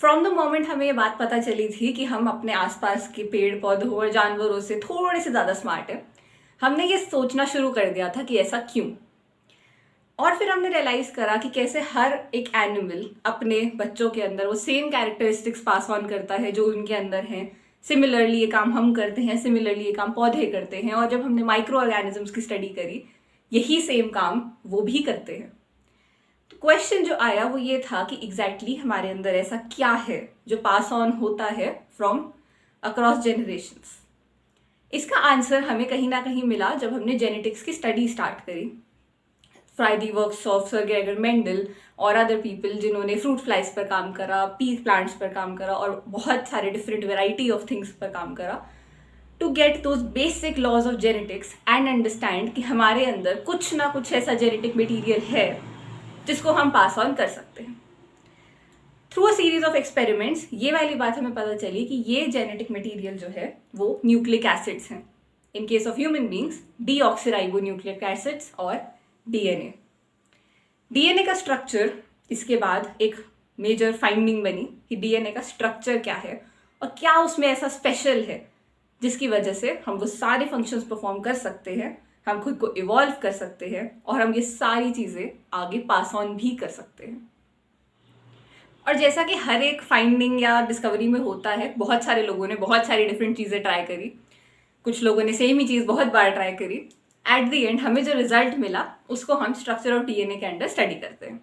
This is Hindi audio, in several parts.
फ्रॉम द मोमेंट हमें ये बात पता चली थी कि हम अपने आसपास के पेड़ पौधों और जानवरों से थोड़े से ज़्यादा स्मार्ट हैं, हमने ये सोचना शुरू कर दिया था कि ऐसा क्यों। और फिर हमने रियलाइज करा कि कैसे हर एक एनिमल अपने बच्चों के अंदर वो सेम कैरेक्टरिस्टिक्स पास ऑन करता है जो उनके अंदर हैं। सिमिलरली ये काम हम करते हैं, सिमिलरली ये काम पौधे करते हैं, और जब हमने माइक्रो ऑर्गेनिजम्स की स्टडी करी यही सेम काम वो भी करते हैं। तो क्वेश्चन जो आया वो ये था कि एग्जैक्टली हमारे अंदर ऐसा क्या है जो पास ऑन होता है फ्रॉम अक्रॉस जनरेशंस। इसका आंसर हमें कहीं ना कहीं मिला जब हमने जेनेटिक्स की स्टडी स्टार्ट करी। फ्राइडी works of sir Gregor Mendel और अदर पीपल जिन्होंने फ्रूट फ्लाइज पर काम करा, पी प्लांट्स पर काम करा और बहुत सारे डिफरेंट वेराइटी ऑफ थिंग्स पर काम करा to get those basic laws of genetics and understand कि हमारे अंदर कुछ ना कुछ ऐसा जेनेटिक मटीरियल है जिसको हम पास ऑन कर सकते हैं। Through a series of experiments ये वाली बात हमें पता चली कि ये जेनेटिक मटीरियल जो है वो न्यूक्लिक एसिड्स हैं। In case of human beings deoxyribonucleic acids और डीएनए। डीएनए का स्ट्रक्चर, इसके बाद एक मेजर फाइंडिंग बनी कि डीएनए का स्ट्रक्चर क्या है और क्या उसमें ऐसा स्पेशल है जिसकी वजह से हम वो सारे फंक्शंस परफॉर्म कर सकते हैं, हम खुद को इवॉल्व कर सकते हैं और हम ये सारी चीज़ें आगे पास ऑन भी कर सकते हैं। और जैसा कि हर एक फाइंडिंग या डिस्कवरी में होता है, बहुत सारे लोगों ने बहुत सारी डिफरेंट चीज़ें ट्राई करी, कुछ लोगों ने सेम ही चीज़ बहुत बार ट्राई करी। एट द एंड हमें जो रिजल्ट मिला उसको हम स्ट्रक्चर ऑफ डीएनए के अंडर स्टडी करते हैं।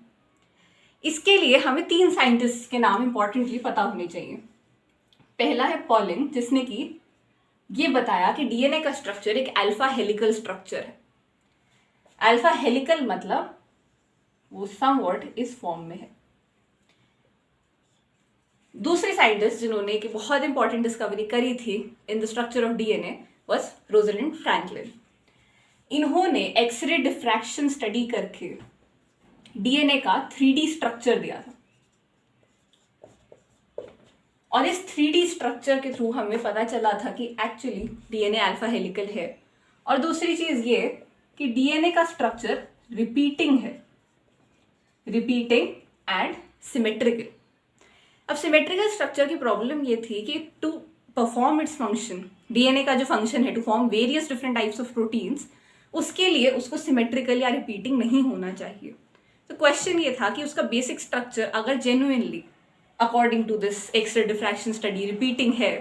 इसके लिए हमें 3 साइंटिस्ट के नाम इंपॉर्टेंटली पता होने चाहिए। पहला है पॉलिंग, जिसने कि ये बताया कि डीएनए का स्ट्रक्चर एक अल्फा हेलिकल स्ट्रक्चर है। अल्फा हेलिकल मतलब वो समवॉट इस फॉर्म में है। दूसरी साइंटिस्ट जिन्होंने एक बहुत इंपॉर्टेंट डिस्कवरी करी थी इन the structure of DNA was Rosalind Franklin. इन्होंने एक्सरे डिफ्रैक्शन स्टडी करके डीएनए का 3D स्ट्रक्चर दिया था और इस 3D स्ट्रक्चर के थ्रू हमें पता चला था कि एक्चुअली डीएनए अल्फा हेलिकल है। और दूसरी चीज ये कि डीएनए का स्ट्रक्चर रिपीटिंग है, रिपीटिंग एंड सिमेट्रिकल। अब सिमेट्रिकल स्ट्रक्चर की प्रॉब्लम ये थी कि to perform its function, DNA का जो फंक्शन है to form various different types of proteins, उसके लिए उसको सिमेट्रिकल या रिपीटिंग नहीं होना चाहिए। तो क्वेश्चन ये था कि उसका बेसिक स्ट्रक्चर अगर genuinely according to this X ray diffraction study repeating है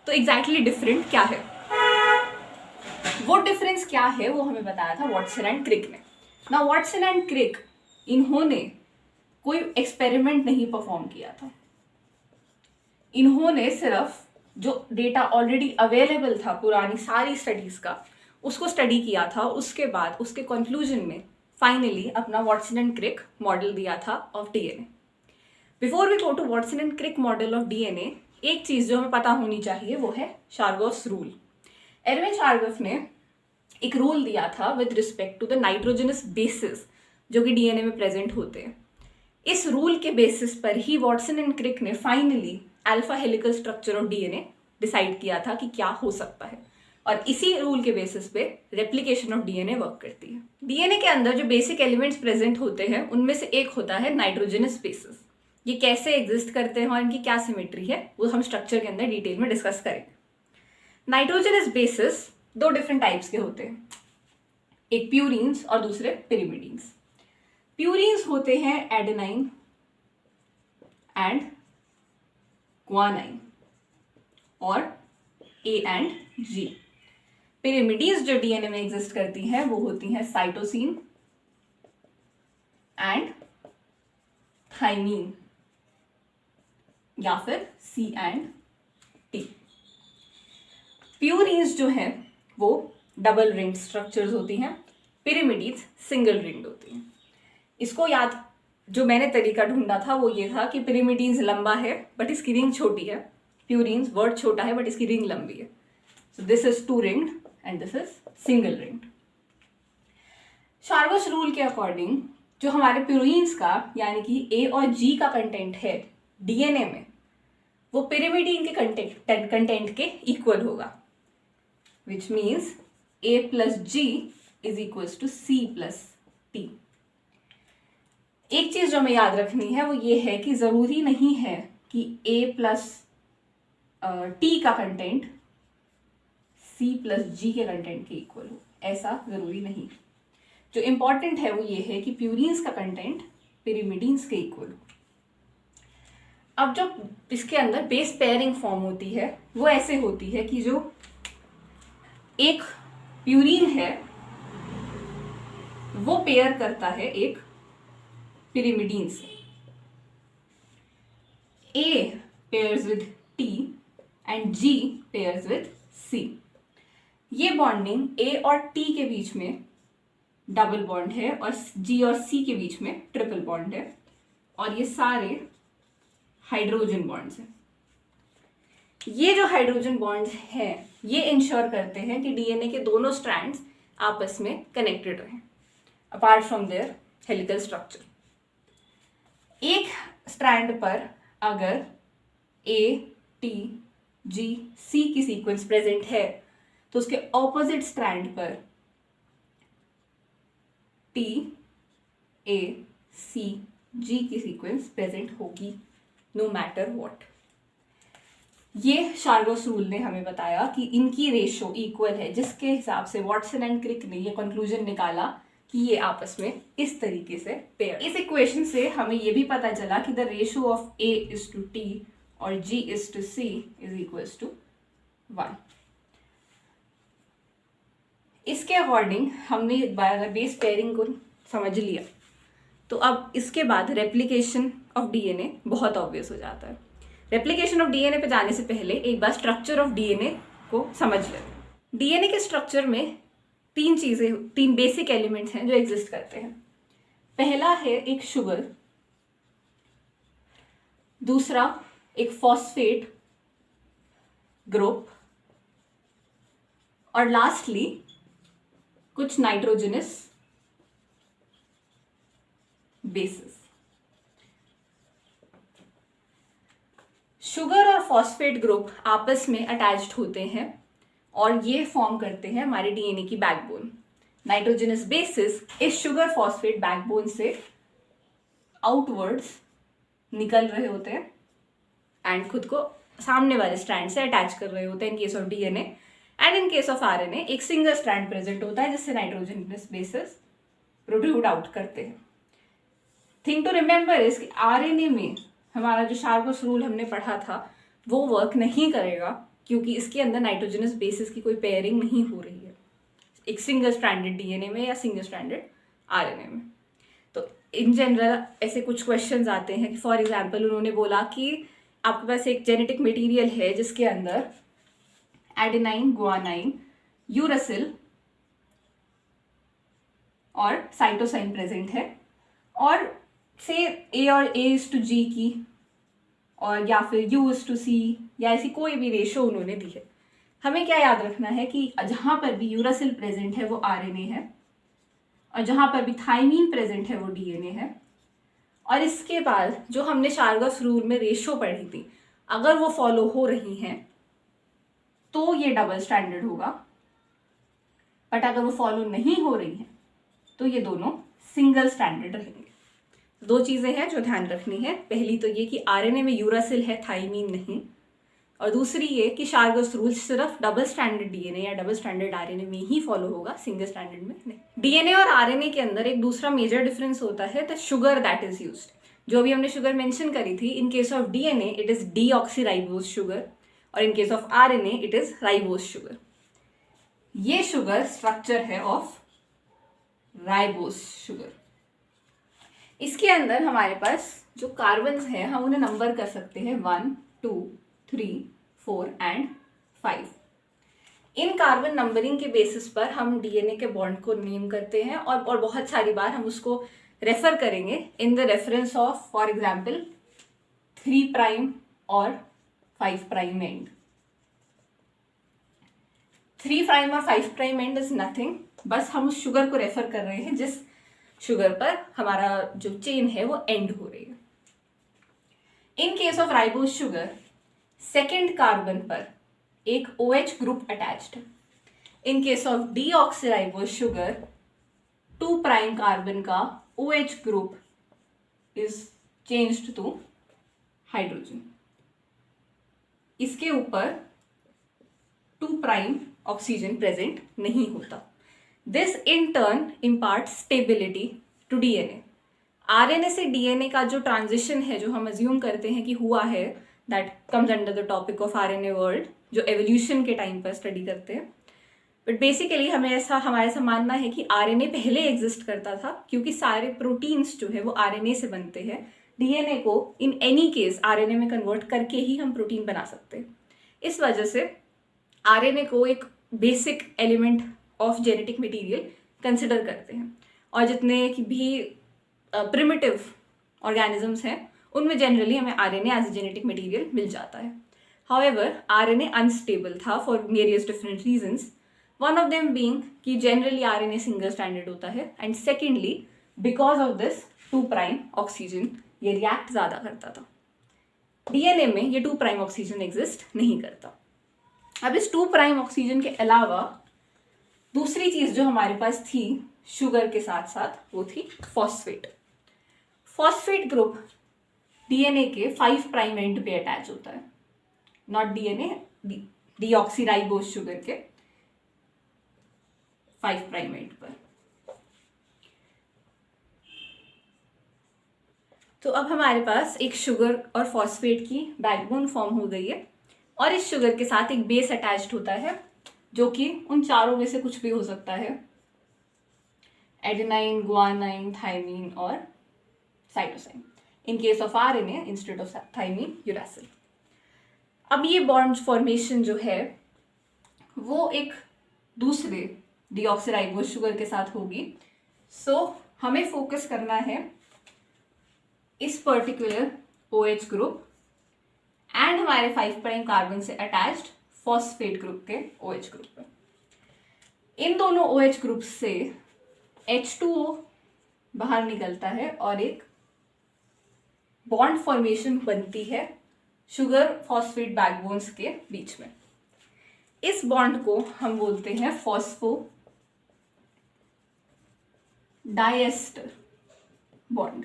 तो एग्जैक्टली डिफरेंट क्या है। वो डिफरेंस क्या है वो हमें बताया था वॉटसन एंड क्रिक ने। ना वॉटसन एंड क्रिक इन्होंने कोई एक्सपेरिमेंट नहीं परफॉर्म किया था, इन्होंने सिर्फ जो डेटा ऑलरेडी अवेलेबल था पुरानी सारी स्टडीज का उसको स्टडी किया था। उसके बाद उसके कंक्लूजन में फाइनली अपना वॉटसन एंड क्रिक मॉडल दिया था of DNA. Before we go to Watson and Crick model of DNA, एक चीज जो हमें पता होनी चाहिए वो है शार्गॉस रूल। एरविन शार्गॉस ने एक रूल दिया था with respect to the nitrogenous bases जो कि डीएनए में प्रेजेंट होते हैं। इस रूल के बेसिस पर ही वॉटसन एंड क्रिक ने finally alpha helical structure of DNA decide किया था कि क्या हो सकता है, और इसी रूल के बेसिस पे रेप्लिकेशन ऑफ डीएनए वर्क करती है। डीएनए के अंदर जो बेसिक एलिमेंट्स प्रेजेंट होते हैं उनमें से एक होता है नाइट्रोजनस बेसिस। ये कैसे एग्जिस्ट करते हैं और इनकी क्या सिमेट्री है वो हम स्ट्रक्चर के अंदर डिटेल में डिस्कस करेंगे। नाइट्रोजनस बेसिस 2 डिफरेंट टाइप्स के होते हैं, एक प्यूरीन्स और दूसरे पिरिमिडीन्स। प्यूरीन्स होते हैं एडेनाइन एंड ग्वानाइन और ए एंड जी। पिरिमिडीन्स जो डीएनए में एग्जिस्ट करती हैं वो होती हैं साइटोसिन एंड थाइमीन या फिर सी एंड टी। प्यूरीन्स जो हैं वो डबल रिंग स्ट्रक्चर्स होती हैं, पिरिमिडीन्स सिंगल रिंग होती हैं। इसको याद जो मैंने तरीका ढूंढा था वो ये था कि पिरिमिडीन्स लंबा है बट इसकी रिंग छोटी है, प्यूरीन्स वर्ड छोटा है बट इसकी रिंग लंबी है। So this is 2 ringed and this is single ringed. Chargaff's rule के अकॉर्डिंग जो हमारे प्यूरीन्स का यानी कि ए और जी का कंटेंट है डीएनए में वो पिरिमिडीन के कंटेंट के इक्वल होगा, which means A plus G is equals to C plus T. एक चीज जो हमें याद रखनी है वो ये है कि जरूरी नहीं है कि A प्लस T का कंटेंट C प्लस G के कंटेंट के इक्वल हो, ऐसा ज़रूरी नहीं। जो इम्पॉर्टेंट है वो ये है कि प्यूरीन्स का कंटेंट पिरिमिडीन्स के इक्वल हो। अब जो इसके अंदर बेस पेयरिंग फॉर्म होती है वो ऐसे होती है कि जो एक प्यूरीन है वो पेयर करता है एक पिरिमिडीन से। A pairs with T and G pairs with C। ये बॉन्डिंग A और T के बीच में डबल बॉन्ड है और G और C के बीच में ट्रिपल बॉन्ड है, और ये सारे हाइड्रोजन बॉन्ड्स हैं। ये जो हाइड्रोजन बॉन्ड्स हैं ये इंश्योर करते हैं कि डीएनए के दोनों स्ट्रैंड्स आपस में कनेक्टेड रहें apart from their helical structure. एक स्ट्रैंड पर अगर A, T, G, C की सीक्वेंस प्रेजेंट है तो उसके ऑपोजिट स्ट्रैंड पर T, A, C, G की सीक्वेंस प्रेजेंट होगी नो मैटर व्हाट। ये शार्गोस रूल ने हमें बताया कि इनकी रेशो इक्वल है, जिसके हिसाब से वॉटसन एंड क्रिक ने ये कंक्लूजन निकाला कि ये आपस में इस तरीके से पेयर। इस इक्वेशन से हमें ये भी पता चला कि the ratio of A is to T और G is to C is equals to 1। इसके अकॉर्डिंग हमने बेस पेयरिंग को समझ लिया, तो अब इसके बाद रेप्लिकेशन ऑफ डीएनए बहुत ऑब्वियस हो जाता है। रेप्लिकेशन ऑफ डीएनए पे जाने से पहले एक बार स्ट्रक्चर ऑफ डीएनए को समझ लेते हैं। डीएनए के स्ट्रक्चर में तीन बेसिक एलिमेंट्स हैं जो एग्जिस्ट करते हैं। पहला है एक शुगर, दूसरा एक फॉस्फेट ग्रुप, और लास्टली कुछ नाइट्रोजनस बेसिस। शुगर और फॉस्फेट ग्रुप आपस में अटैच्ड होते हैं और ये फॉर्म करते हैं हमारे डीएनए की बैकबोन। नाइट्रोजनस बेसिस इस शुगर फॉस्फेट बैकबोन से आउटवर्ड्स निकल रहे होते हैं एंड खुद को सामने वाले स्ट्रैंड से अटैच कर रहे होते हैं। In case of DNA and in case of RNA एक सिंगल स्ट्रैंड प्रेजेंट होता है जिससे नाइट्रोजनस बेसिस प्रोट्रूड आउट करते हैं। थिंग टू रिमेंबर इज कि आरएनए में हमारा जो शार्गोस रूल हमने पढ़ा था वो वर्क नहीं करेगा, क्योंकि इसके अंदर नाइट्रोजनस बेसिस की कोई पेयरिंग नहीं हो रही है एक सिंगल स्ट्रैंडेड डीएनए में या सिंगल स्ट्रैंडेड आरएनए में। तो इन जनरल ऐसे कुछ क्वेश्चंस आते हैं कि फॉर एग्जांपल उन्होंने बोला कि आपके पास एक जेनेटिक मटेरियल है जिसके अंदर एडेनाइन, गुआनाइन, यूरासिल और साइटोसाइन प्रेजेंट है, और से A और A इज टू G की और या फिर U इज टू C या ऐसी कोई भी रेशो उन्होंने दी है। हमें क्या याद रखना है कि जहाँ पर भी यूरासिल प्रेजेंट है वो RNA है और जहाँ पर भी थाइमीन प्रेजेंट है वो DNA है। और इसके बाद जो हमने शार्गोस रूल में रेशो पढ़ी थी, अगर वो फॉलो हो रही हैं तो ये डबल स्टैंडर्ड होगा, बट अगर वो फॉलो नहीं हो रही हैं तो ये दोनों सिंगल स्टैंडर्ड रहेंगे। दो चीज़ें हैं जो ध्यान रखनी है। पहली तो ये कि आरएनए में यूरासिल है, थाइमीन नहीं, और दूसरी ये कि शार्गोस रूल सिर्फ डबल स्टैंडर्ड डीएनए या डबल स्टैंडर्ड आरएनए में ही फॉलो होगा, सिंगल स्टैंडर्ड में नहीं। डीएनए और आरएनए के अंदर एक दूसरा मेजर डिफरेंस होता है the sugar that is used. जो भी हमने शुगर मेंशन करी थी, in case of DNA it is deoxyribose sugar और in case of RNA it is ribose sugar. ये शुगर स्ट्रक्चर है ऑफ राइबोज शुगर। इसके अंदर हमारे पास जो कार्बन्स हैं हम उन्हें नंबर कर सकते हैं 1, 2, 3, 4 एंड 5। इन कार्बन नंबरिंग के बेसिस पर हम डीएनए के बॉन्ड को नेम करते हैं और बहुत सारी बार हम उसको रेफर करेंगे in the reference of for example 3 prime और 5 प्राइम एंड। 3 प्राइम और 5 प्राइम एंड इज नथिंग, बस हम उस शुगर को रेफर कर रहे हैं जिस शुगर पर हमारा जो चेन है वो एंड हो रही है। In case of ribose sugar second carbon पर एक OH ग्रुप अटैच्ड है। In case of deoxyribose sugar 2 prime carbon का OH group is changed to hydrogen. इसके ऊपर 2 प्राइम ऑक्सीजन प्रेजेंट नहीं होता। This in turn impart stability to DNA. RNA से डीएनए का जो ट्रांजिशन है, जो हम अज्यूम करते हैं कि हुआ है, that comes under the topic of RNA world, जो एवोल्यूशन के टाइम पर स्टडी करते हैं। बट बेसिकली हमारा ऐसा मानना है कि आरएनए पहले एग्जिस्ट करता था, क्योंकि सारे प्रोटीन्स जो है वो आरएनए से बनते हैं। डीएनए को इन एनी केस आरएनए में कन्वर्ट करके ही हम प्रोटीन बना सकते हैं। इस वजह से आरएनए को एक basic element of genetic material consider करते हैं, और जितने की भी प्रिमिटिव ऑर्गेनिजम्स हैं उनमें जनरली हमें RNA as a genetic material मिल जाता है। हाउएवर आरएनए अनस्टेबल था for various different reasons, one of them being कि जनरली आरएनए सिंगल स्ट्रैंडेड होता है, and secondly because of this 2 prime oxygen ये रिएक्ट ज़्यादा करता था। डीएनए में ये 2 प्राइम ऑक्सीजन एग्जिस्ट नहीं करता। अब इस 2 प्राइम ऑक्सीजन के अलावा दूसरी चीज़ जो हमारे पास थी शुगर के साथ साथ, वो थी फॉस्फेट। फॉस्फेट ग्रुप डीएनए के 5 प्राइम एंड पे अटैच होता है, नॉट डीएनए, डीऑक्सीराइबोस शुगर के 5 प्राइम एंड पर। तो अब हमारे पास एक शुगर और फॉस्फेट की बैकबोन फॉर्म हो गई है, और इस शुगर के साथ एक बेस अटैच्ड होता है, जो कि उन चारों में से कुछ भी हो सकता है, एडेनाइन, गुआनाइन, थाइमीन और cytosine. In case of RNA instead of thymine, uracil. अब ये बॉन्ड फॉर्मेशन जो है वो एक दूसरे डीऑक्सीराइबोस शुगर के साथ होगी। सो हमें फोकस करना है इस पर्टिकुलर OH ग्रुप एंड हमारे 5 प्राइम कार्बन से अटैच्ड फॉस्फेट ग्रुप के OH ग्रुप पर। इन दोनों OH ग्रुप से H2O बाहर निकलता है और एक बॉन्ड फॉर्मेशन बनती है शुगर फॉस्फेट बैकबोन्स के बीच में। इस बॉन्ड को हम बोलते हैं फॉस्फो डायस्टर बॉन्ड।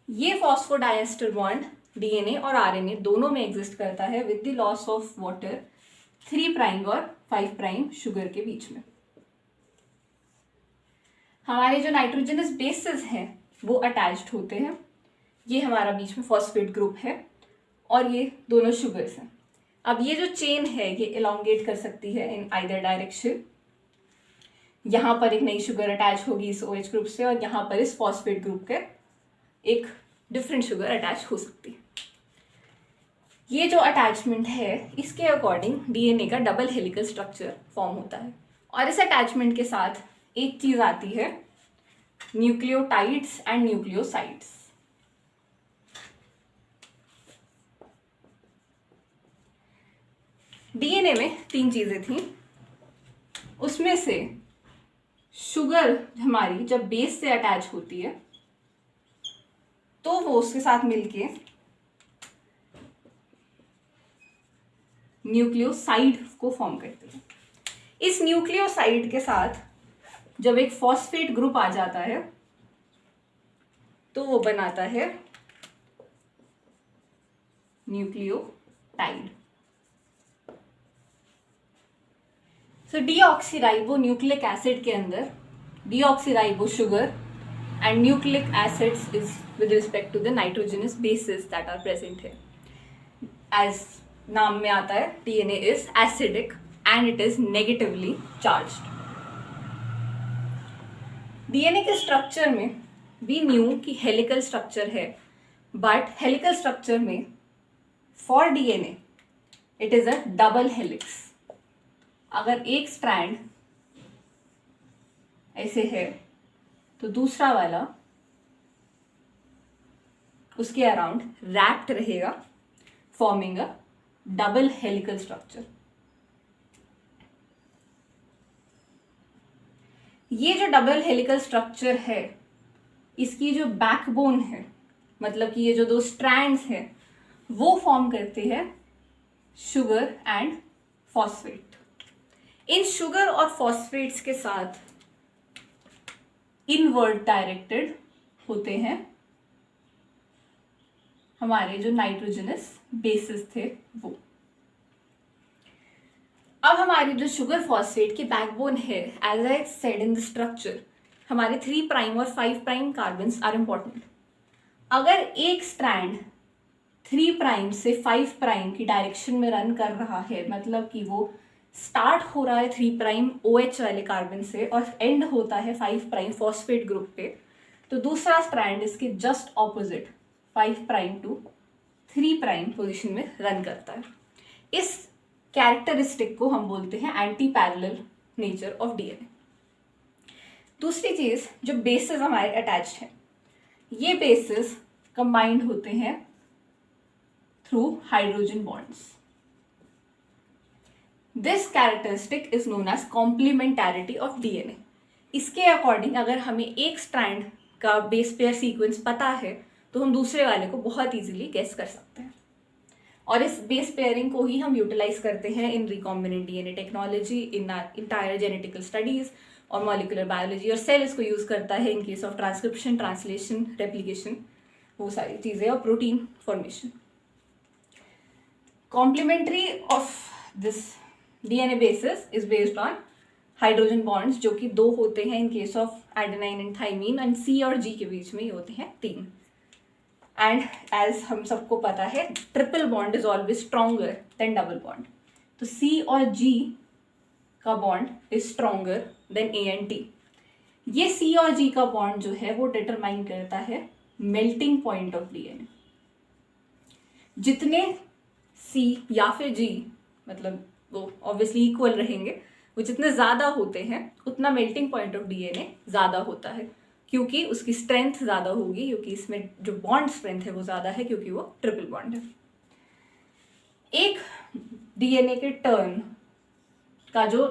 ये फॉस्फो डायस्टर बॉन्ड डीएनए और आरएनए दोनों में एग्जिस्ट करता है with the loss of water 3 prime और 5 प्राइम शुगर के बीच में। हमारे जो नाइट्रोजनस बेसेस हैं वो अटैच्ड होते हैं। ये हमारा बीच में फॉस्फेट ग्रुप है और ये दोनों शुगर्स हैं। अब ये जो चेन है ये एलोंगेट कर सकती है इन आइदर डायरेक्शन। यहाँ पर एक नई शुगर अटैच होगी इस OH ग्रुप से, और यहाँ पर इस फॉस्फेट ग्रुप के एक डिफरेंट शुगर अटैच हो सकती है। ये जो अटैचमेंट है इसके अकॉर्डिंग डीएनए का डबल हेलिकल स्ट्रक्चर फॉर्म होता है, और इस अटैचमेंट के साथ एक चीज आती है न्यूक्लियोटाइड्स एंड न्यूक्लियोसाइड्स। डीएनए में 3 चीजें थी, उसमें से शुगर हमारी जब बेस से अटैच होती है तो वो उसके साथ मिलके न्यूक्लियोसाइड को फॉर्म करती है। इस न्यूक्लियोसाइड के साथ जब एक फॉस्फेट ग्रुप आ जाता है तो वो बनाता है न्यूक्लियोटाइड। सो डीऑक्सीराइबो न्यूक्लिक एसिड के अंदर deoxyribo sugar and nucleic acids is with respect to the nitrogenous bases that are present here. As नाम में आता है DNA is acidic and it is negatively charged. DNA के स्ट्रक्चर में we knew कि हेलिकल स्ट्रक्चर है, बट हेलिकल स्ट्रक्चर में for DNA it is a double helix. अगर एक स्ट्रैंड ऐसे है तो दूसरा वाला उसके अराउंड रैप्ड रहेगा, forming a double helical structure. ये जो डबल हेलिकल स्ट्रक्चर है इसकी जो बैकबोन है, मतलब कि ये जो 2 स्ट्रैंड्स हैं वो फॉर्म करते हैं sugar and phosphate. In sugar और फॉस्फेट्स के साथ इनवर्ड डायरेक्टेड होते हैं हमारे जो नाइट्रोजनस बेसिस थे वो। अब हमारी जो शुगर फॉस्फेट की बैकबोन है, as I said in the structure, हमारे 3 प्राइम और 5 प्राइम कार्बन्स आर इम्पॉर्टेंट। अगर एक स्ट्रैंड 3 प्राइम से 5 प्राइम की डायरेक्शन में रन कर रहा है, मतलब कि वो स्टार्ट हो रहा है 3 प्राइम OH वाले कार्बन से और एंड होता है 5 प्राइम फॉस्फेट ग्रुप पे, तो दूसरा स्ट्रैंड इसके just opposite 5 prime to 3 prime position में रन करता है। इस कैरेक्टरिस्टिक को हम बोलते हैं anti parallel nature of DNA। दूसरी चीज, जो बेसिस हमारे अटैच है, ये बेसिस कंबाइंड होते हैं through hydrogen bonds. This characteristic is known as complementarity of DNA। इसके अकॉर्डिंग अगर हमें एक स्ट्रैंड का बेस पेयर सीक्वेंस पता है तो हम दूसरे वाले को बहुत इजीली गेस कर सकते हैं, और इस बेस पेयरिंग को ही हम यूटिलाइज करते हैं in recombinant DNA technology, in entire genetical studies और मॉलिक्यूलर बायोलॉजी, और सेल इसको यूज करता है in case of transcription, translation, replication, वो सारी चीजें, और protein formation. Complementary of this DNA basis is based on hydrogen bonds, जो कि 2 होते हैं in case of adenine and thymine, and C और G के बीच में ये होते हैं 3। एंड एज हम सबको पता है, triple bond is always stronger than double bond, तो C और G का bond is stronger than A and T। ये C और G का बॉन्ड जो है वो डिटरमाइन करता है मेल्टिंग पॉइंट ऑफ DNA। जितने C या फिर G, मतलब वो ऑब्वियसली इक्वल रहेंगे, वो जितने ज़्यादा होते हैं उतना मेल्टिंग पॉइंट ऑफ DNA ज़्यादा होता है, क्योंकि उसकी स्ट्रेंथ ज़्यादा होगी, क्योंकि इसमें जो बॉन्ड स्ट्रेंथ है वो ज़्यादा है, क्योंकि वो ट्रिपल बॉन्ड है। एक DNA के टर्न का जो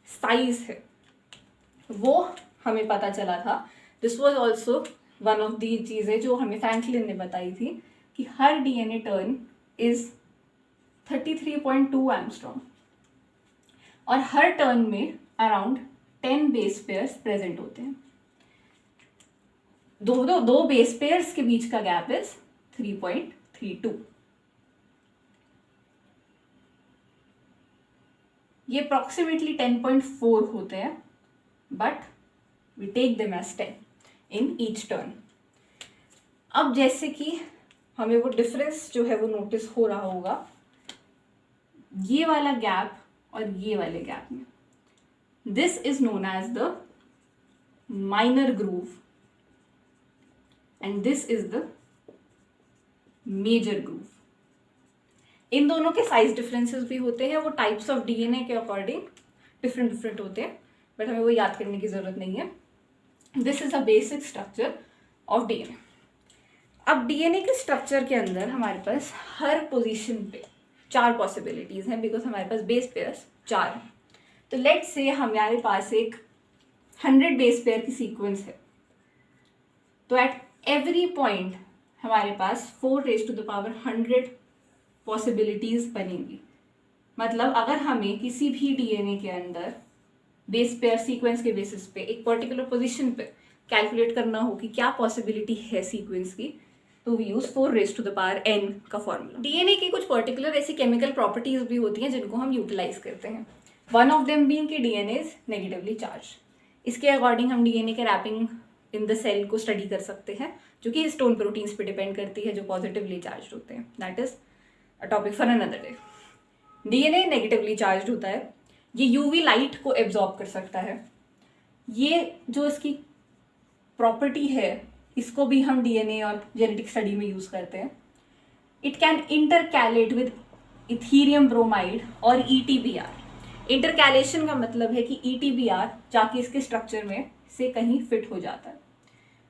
साइज है वो हमें पता चला था। This was also one of the चीज़ें जो हमें फ्रैंकलिन ने बताई थी, कि हर DNA टर्न इज 33.2 एंगस्ट्रॉम, और हर टर्न में अराउंड 10 बेस पेयर्स प्रेजेंट होते हैं। दो बेस पेयर्स के बीच का गैप इज 3.32। ये अप्रॉक्सीमेटली 10.4 होते हैं, but we take them as 10 in each turn. अब जैसे कि हमें वो डिफरेंस जो है वो नोटिस हो रहा होगा, ये वाला गैप और ये वाले गैप में, this is known as the minor groove and this is the major groove. इन दोनों के साइज डिफरेंसेस भी होते हैं, वो टाइप्स ऑफ DNA के अकॉर्डिंग डिफरेंट होते हैं, बट हमें वो याद करने की जरूरत नहीं है। This is a basic structure of DNA। अब DNA के स्ट्रक्चर के अंदर हमारे पास हर पोजीशन पे 4 पॉसिबिलिटीज हैं, बिकॉज हमारे पास बेस पेयर्स 4 हैं। तो लेट्स से हमारे पास एक 100 बेस पेयर की सीक्वेंस है, तो एट एवरी पॉइंट हमारे पास 4⁻100 पॉसिबिलिटीज बनेंगी। मतलब अगर हमें किसी भी DNA के अंदर बेस पेयर सीक्वेंस के बेसिस पे एक पर्टिकुलर पोजीशन पे कैलकुलेट करना हो कि क्या पॉसिबिलिटी है सीक्वेंस की, तो वी यूज 4⁻n का फॉर्मूला। DNA की कुछ पर्टिकुलर ऐसी केमिकल प्रॉपर्टीज भी होती हैं जिनको हम यूटिलाइज करते हैं। वन ऑफ देम बीइंग कि DNA इज नेगेटिवली चार्ज। इसके अकॉर्डिंग हम DNA के रैपिंग इन द सेल को स्टडी कर सकते हैं, जो कि हिस्टोन प्रोटीन्स पे डिपेंड करती है, जो पॉजिटिवली चार्ज होते हैं। That is a topic for another day. DNA negatively charge होता है, ये UV लाइट को एब्जॉर्ब कर सकता है। ये जो इसकी प्रॉपर्टी है, इसको भी हम DNA और जेनेटिक स्टडी में यूज करते हैं। It can intercalate with ethidium bromide और ETBr। इंटरकैलेशन का मतलब है कि ETBr जाके इसके स्ट्रक्चर में से कहीं फिट हो जाता है।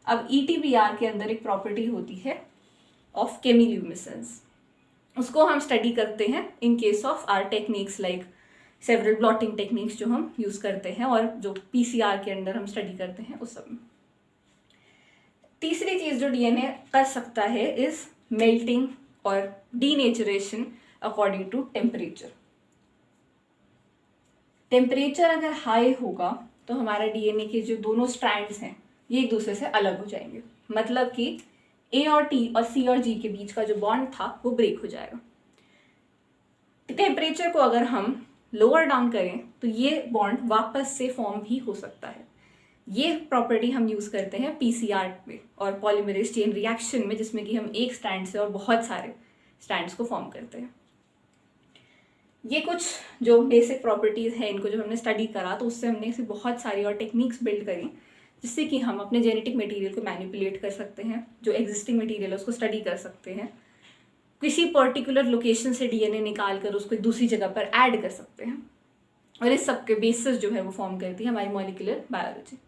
अब ETBr के अंदर एक प्रॉपर्टी होती है ऑफ केमिल्यूमिनेसेंस, उसको हम स्टडी करते हैं in case of our techniques like several blotting techniques जो हम यूज करते हैं, और जो PCR के अंदर हम स्टडी करते हैं उस सब में। तीसरी चीज जो DNA कर सकता है इज मेल्टिंग और denaturation according to temperature. Temperature अगर हाई होगा तो हमारा DNA के जो दोनों स्ट्रैंड्स हैं ये एक दूसरे से अलग हो जाएंगे। मतलब कि A और T और C और G के बीच का जो बॉन्ड था वो ब्रेक हो जाएगा। टेम्परेचर को अगर हम लोअर डाउन करें तो ये बॉन्ड वापस से फॉर्म भी हो सकता है। ये प्रॉपर्टी हम यूज़ करते हैं PCR में और पॉलीमरेज चेन रिएक्शन में, जिसमें कि हम एक स्टैंड से और बहुत सारे स्टैंड्स को फॉर्म करते हैं। ये कुछ जो बेसिक प्रॉपर्टीज़ हैं, इनको जब हमने स्टडी करा तो उससे हमने इसे बहुत सारी और टेक्निक्स बिल्ड करी, जिससे कि हम अपने जेनेटिक मटेरियल को मैनिपुलेट कर सकते हैं, जो एग्जिस्टिंग मटेरियल है उसको स्टडी कर सकते हैं, किसी पर्टिकुलर लोकेशन से DNA निकाल कर उसको दूसरी जगह पर ऐड कर सकते हैं, और इस सब के बेसिस जो है वो फॉर्म करती है हमारी मॉलिक्यूलर बायोलॉजी।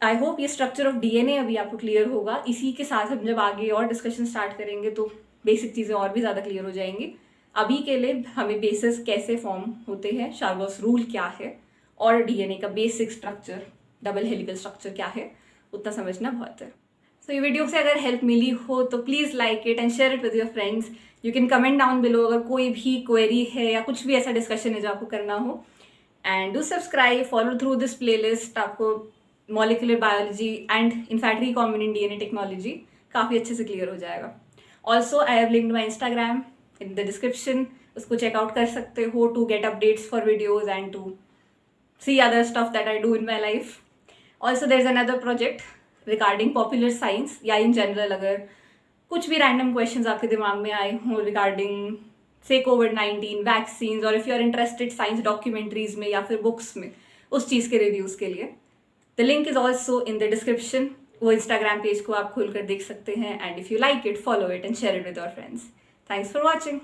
आई होप ये स्ट्रक्चर ऑफ DNA अभी आपको क्लियर होगा। इसी के साथ हम जब आगे और डिस्कशन स्टार्ट करेंगे तो बेसिक चीज़ें और भी ज़्यादा क्लियर हो जाएंगी। अभी के लिए हमें बेसिस कैसे फॉर्म होते हैं, शार्गॉस रूल क्या है, और DNA का basic structure, double helical structure क्या है, उतना समझना बहुत है। सो ये वीडियो से अगर हेल्प मिली हो तो please like it and share it with your friends. You can comment down below अगर कोई भी क्वेरी है या कुछ भी ऐसा डिस्कशन है जो आपको करना हो। And do subscribe, follow through this playlist. आपको molecular biology and in fact recombinant DNA technology काफ़ी अच्छे से क्लियर हो जाएगा। Also I have linked my Instagram in the description, उसको चेकआउट कर सकते हो to get updates for videos and to see other stuff that I do in my life. Also there's another project regarding popular science या in general अगर कुछ भी random questions आपके दिमाग में आए हों regarding say COVID-19 vaccines, और if you are interested science documentaries में या फिर books में उस चीज़ के reviews के लिए, the link is also in the description. वो Instagram page को आप खोल कर देख सकते हैं, and if you like it, follow it and share it with your friends. Thanks for watching.